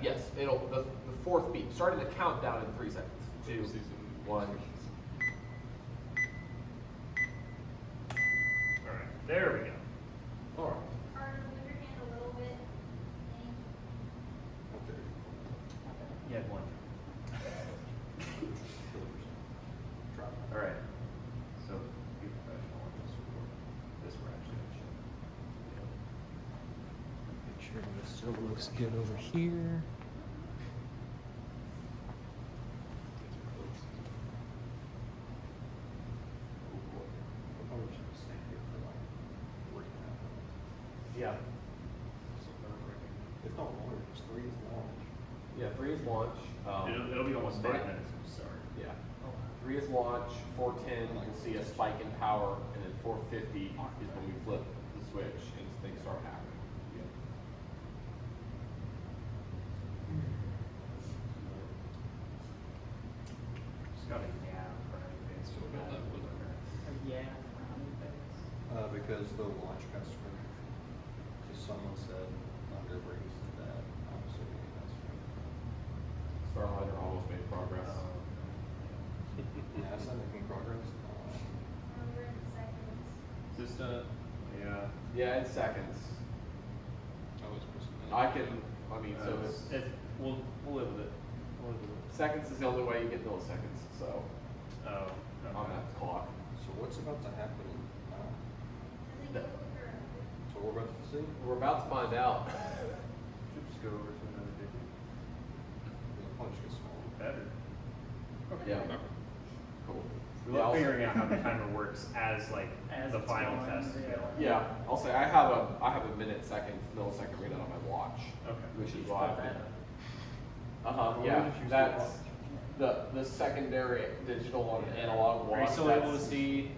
Yes, it'll the fourth beep, starting the countdown in 3 seconds. 2, 1. All right, there we go. All right. Carter, move your hand a little bit. You had one. All right. So be professional on this report. This we're actually going to show. Make sure this still looks good over here. Yeah. If not longer, just 3 is launch. Yeah, 3 is launch. It'll be almost 5 minute- minutes from start. Yeah. 3 is launch. 4:10, you can see a spike in power, and then 4:50 is when we flip the switch and things start happening. Just got a yeah for anything. So we'll get that with her. Yeah. Because the launch customer, because someone said under brings that, I'm assuming that's Starliner almost made progress. NASA making progress. We're in seconds. Just yeah. Yeah, in seconds. I mean, so it's we'll live with it. We'll live with it. seconds is the only way you get milliseconds. So Oh. on that clock. So what's about to happen? Does it go over? So we're about to see. We're about to find out. Should just go over to another digit. The punch gets smaller. Better. Yeah. Cool. We Yeah, love I'll- figuring out how the timer works as like As the it's final going, test. yeah. Yeah, I'll say I have a minute, second, millisecond readout on my watch. Okay. Which is why. Well, Yeah, we just use that's the the secondary digital on an analog watch. Are you still able to that's- see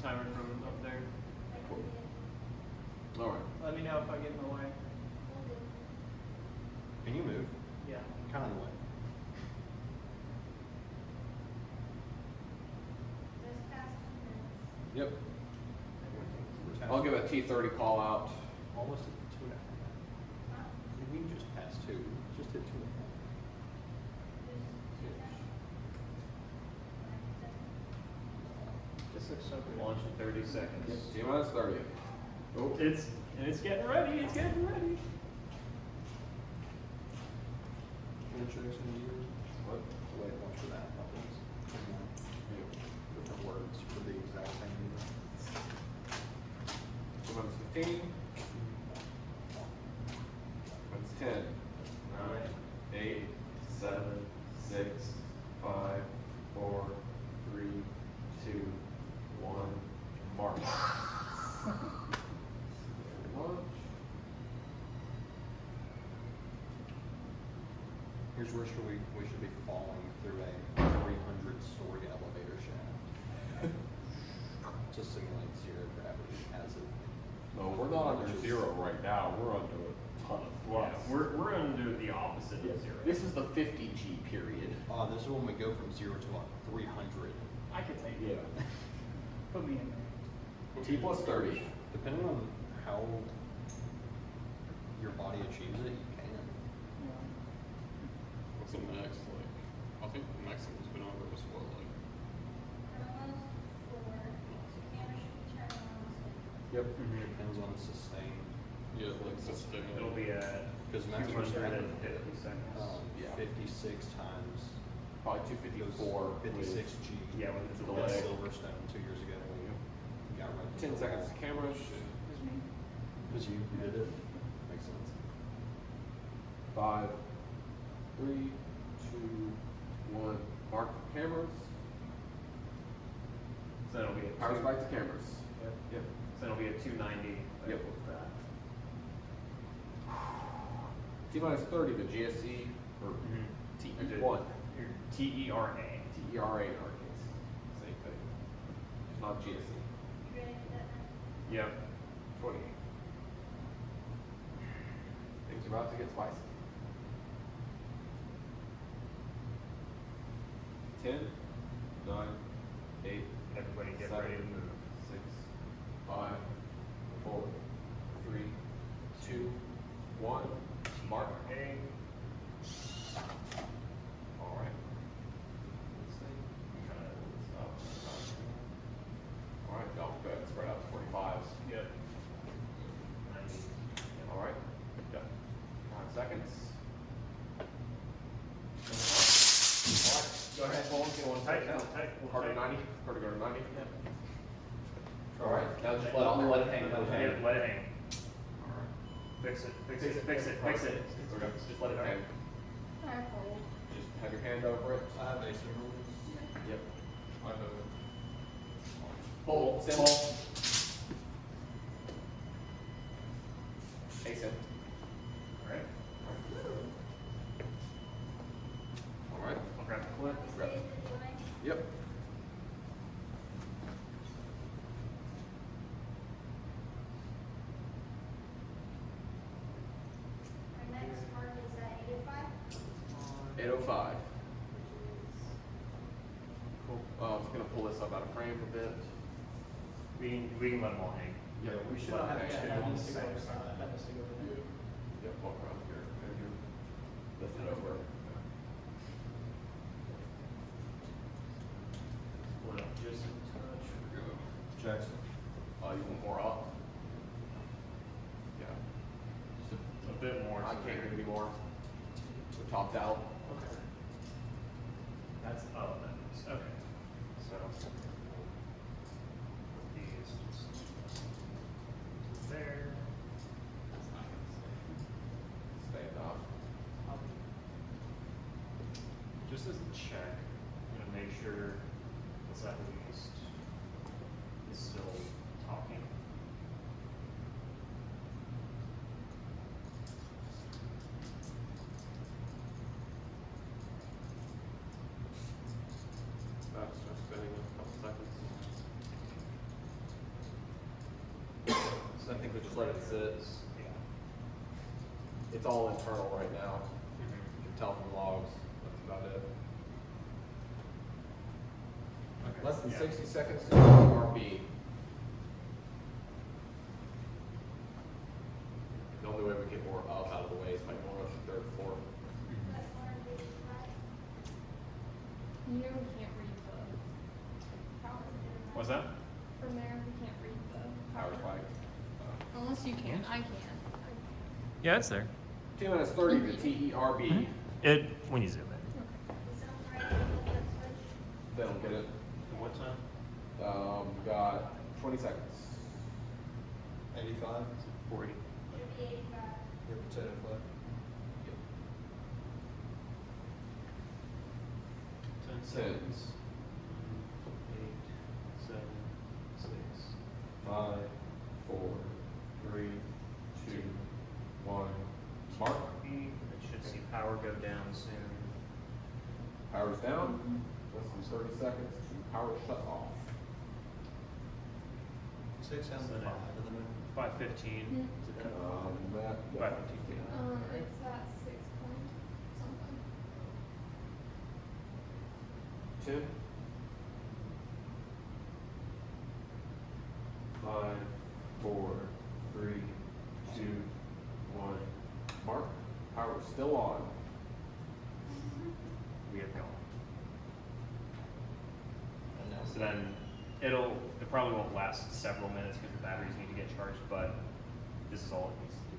timer from up there? I can see it. All right. Let me know if I get in the way. We'll do. Can you move? Yeah. Kind of way. Just past 2 minutes. Yep. I'll give a T30 call out. Almost at 2.5. Huh? We just passed 2. Just hit 2.5. This looks so good. Launch in 30 seconds. T minus 30. Oh, It's getting ready. It's getting ready. Introduction to you. what? Wait, watch for that. Different words for the exact same unit. T minus 15. Minus 10. 9, 8, 7, 6, 5, 4, 3, 2, 1. March. Launch. Here's where we should be falling through a 300-story elevator shaft to simulate zero gravity as it. No, we're not under zero right now. We're under a ton of Yeah, thrust. we're gonna do the opposite of zero. This is the 50G period. This is when we go from 0 to 300. I could take Yeah. it. Put me in there. T plus 30. Depending on how your body achieves it, you can. Yeah. What's the max like? I think the maximum's been over was what, like? We're almost 4. So camera should be turned on soon. Yep. Depends on the sustain. Yeah, like sustain. It'll be at Because maximum 250 seconds. Yeah. 56 times. Probably 254. 56G. Yeah, with the At delay. Silverstone 2 years ago. We got right. 10 seconds to cameras. It's me. Because you did it. Makes sense. 5, 3, 2, 1. Mark the cameras. So it'll be at Power spike to cameras. Yep. Yep. So it'll be at 290. Yep. With that. T minus 30, the GSE, or TE1. Your TERA. TERA in our case. Same thing. It's not GSE. You ready for that now? Yep. 28. Things are about to get spicy. 10, 9, 8, Everybody get 7, ready to move. 6, 5, 4, 3, 2, 1. Mark. A. You don't want to Tight, take it down. tight, Hard to tight. 90. Hard to go to 90. Yeah. All right. Now just let it hang. Let it hang. Yeah, let it hang. All right. Fix it, fix it, fix it, fix it. Okay. Just let it hang. I hold. Just have your hand over it. I have AC rules. Yep. I know. Pull. Symbol. Ascend. All right. All right. I'll grab the clip. Grab it. Yep. Our next mark is at 805. 805. Cool. I'm just gonna pull this up out of frame a bit. We can let them all hang. Yeah, we should Well, have yeah, actually that on the needs to go same over side. there. That needs to go over there. Yep, walk around here. And you lift it over. Pull it up just a touch. Jackson. You want more up? Yeah. Just a bit more. I so can't there. give any more. We're topped out. Okay. That's, oh, that is, okay. So, these just there. Stand off. Just as a check, I'm gonna make sure this at least is still talking. That's just spinning in a couple seconds. So I think we just let it sit. Yeah. It's all internal right now. You can tell from logs. That's about it. Okay. Less than Yeah. 60 seconds to RB. The only way we get more up out of the way is by going up to the third floor. That's mark 85. You know we can't read the power. What's that? From there, we can't read the Power spike. Unless you can, I can. Yeah, it's there. 2 minutes 30 to TERB. It, when you zoom in. Is that right? Flip switch. They don't get it. What time? We got 20 seconds. 85. 40. Should be 85. Your potato flip. 10 seconds. 8, 7, 6. 5, 4, 3, 2, 1. Mark. It should see power go down soon. Power's down. Less than 30 seconds to power shut off. 6 and So 5 now- to the moon. 5:15. Is it that? That, 5:15. It's at 6 point something. 10. 5, 4, 3, 2, 1. Mark. Power's still on. We have gone. And now. So then it probably won't last several minutes because the batteries need to get charged, but this is all it needs to do.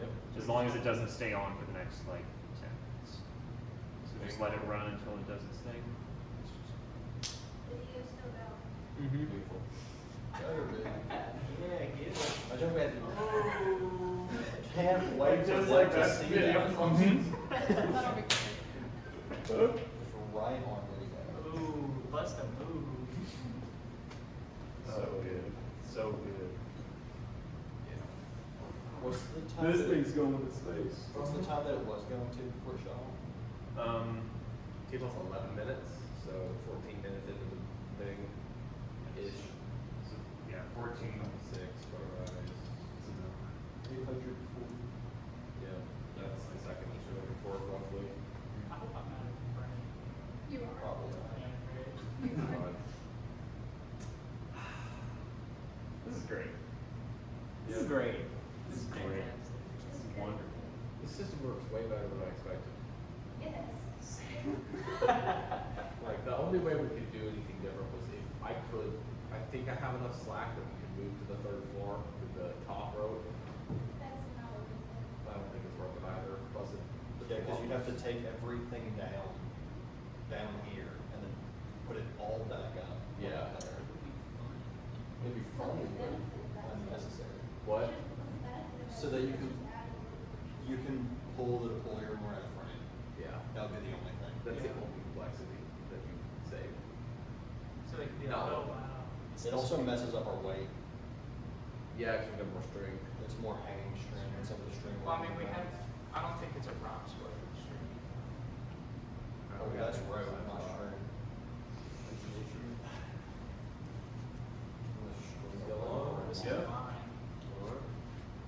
Yep. As long as it doesn't stay on for the next like 10 minutes. So just let it run until it does its thing. Video's still out. Beautiful. Yeah, get it. I just had can't wait to Just let like to that see video. that. That'll be good. It's right on video. Ooh, bust a move. So good. So good. What's the time? going to space. What's the time that it was going to before it shut off? It was 11 minutes, so 14 minutes into the thing. Ish. So, yeah, 14. 6, whatever that is. 840. Yeah, that's the second that you're looking for, roughly. I hope I'm not in frame. You are. Probably. You are. This is great. This is great. This is great. This is wonderful. The system works way better than I expected. Yes. Like, the only way we could do anything different was if I could, I think I have enough slack that we could move to the third floor with the top road. That's not what we did. I don't think it's worth it either, plus it. Yeah, because you have to take everything down here, and and then put it all back up. Yeah. There. Maybe What's phone, the but benefit of that? Unnecessary. what? What's the benefit of So that you can- just adding the- You can pull the deployer more out of frame. Yeah, That would be the only thing. that's the only complexity that you save. So they can be No. like, oh wow. It also messes up our weight. Yeah, because we got more string. It's more hanging string and some of the string. Well, I mean, we have, I don't think it's a rock sort of string. Oh, that's road, not string. Still on? This is Yeah. mine. Alright.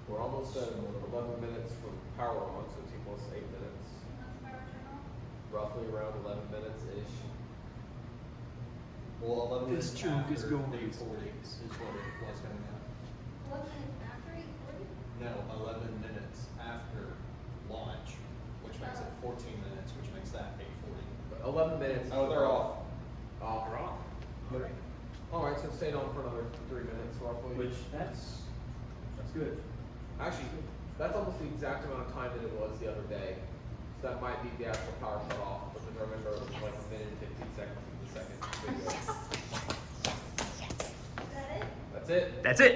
We're almost at 11 minutes from power on, so T plus 8 minutes. What's power turn off? Roughly around 11 minutes-ish. Well, 11 This minutes chunk is after going. 8:40 is what it was coming out. 11 minutes after 8:40? No, 11 minutes after launch, which makes it 14 minutes, which makes that 8:40. But 11 minutes. Oh, they're off. Off. They're off. Alright, so stayed on for another 3 minutes roughly. That's good. Actually, that's almost the exact amount of time that it was the other day. So that might be the actual power shut off, because I remember it was like a minute and 15 seconds of the second video. Is that it? That's it. That's it.